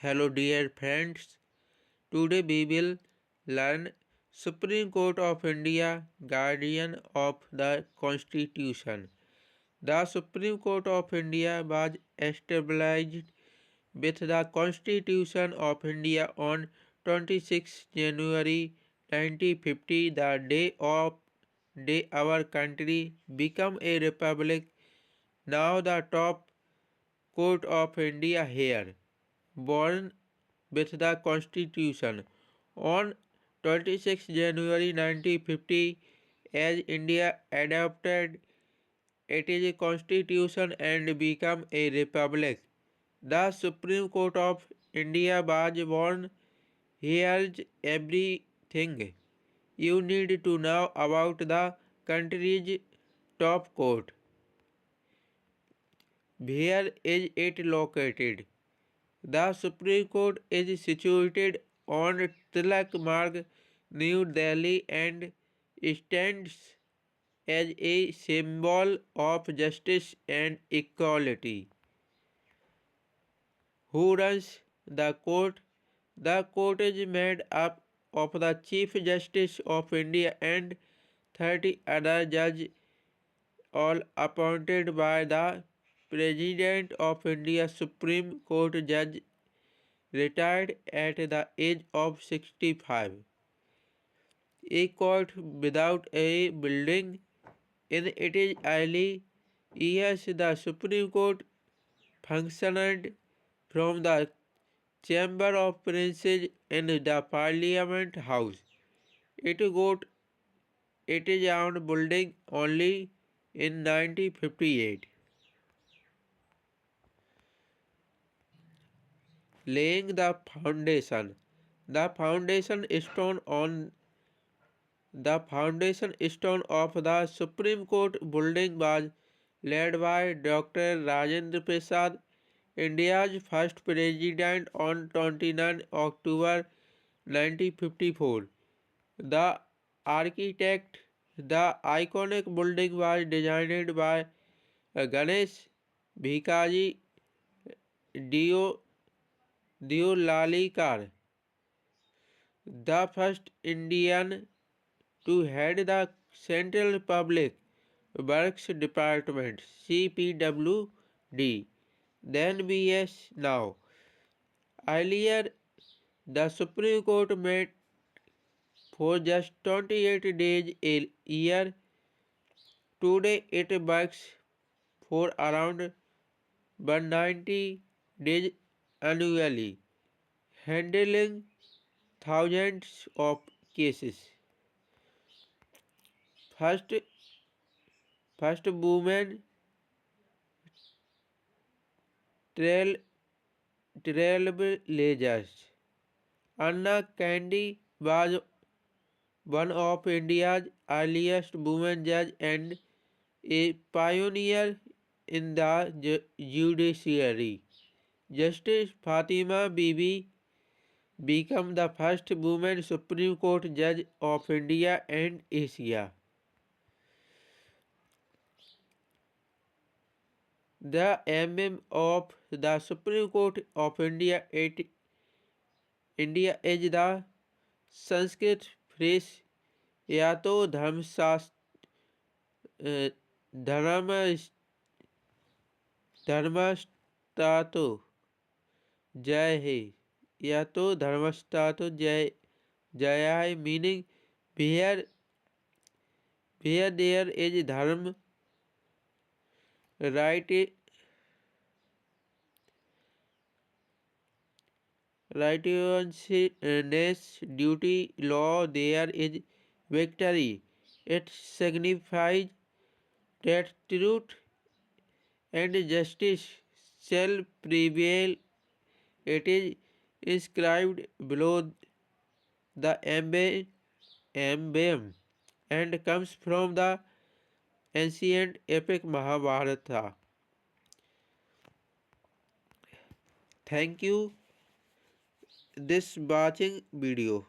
Hello dear friends, today we will learn Supreme Court of India, Guardian of the Constitution. The Supreme Court of India was established with the Constitution of India on 26 January 1950, the day our country became a republic. Now the top court of India here, born with the Constitution on 26 January 1950, as India adopted its constitution and became a republic. The Supreme Court of India was born. Here's everything you need to know about the country's top court. Where is it located? The Supreme Court is situated on Tilak Marg, New Delhi, and stands as a symbol of justice and equality. Who runs the court? The court is made up of the Chief Justice of India and 30 other judges, all appointed by the President of India. Supreme Court Judge retired at the age of 65. A court without a building. In its early years, the Supreme Court functioned from the Chamber of Princes in the Parliament House. It got its own building only in 1958. Laying the foundation. The foundation stone on The foundation stone of the Supreme Court building was laid by Dr. Rajendra Prasad, India's first president, on 29 October 1954. The architect, the iconic building was designed by Ganesh Bhikaji Deolalikar, the first Indian to head the Central Public Works Department CPWD, then BS now. Earlier, the Supreme Court met for just 28 days a year. Today, it works for around 190 days annually, handling thousands of cases. First, first woman trail trailblazers. Anna Candy was one of India's earliest women judge and a pioneer in the judiciary. Justice Fatima Bibi became the first woman Supreme Court judge of India and Asia. The emblem of the Supreme Court of India is the Sanskrit phrase या तो धर्म धर्मस्थातो जय है या तो धर्मस्थातो जय है, meaning where there is dharma, righteousness, duty, law, there is victory. It signifies that truth and justice shall prevail. It is inscribed below the emblem and comes from the ancient epic Mahabharata. Thank you this watching video.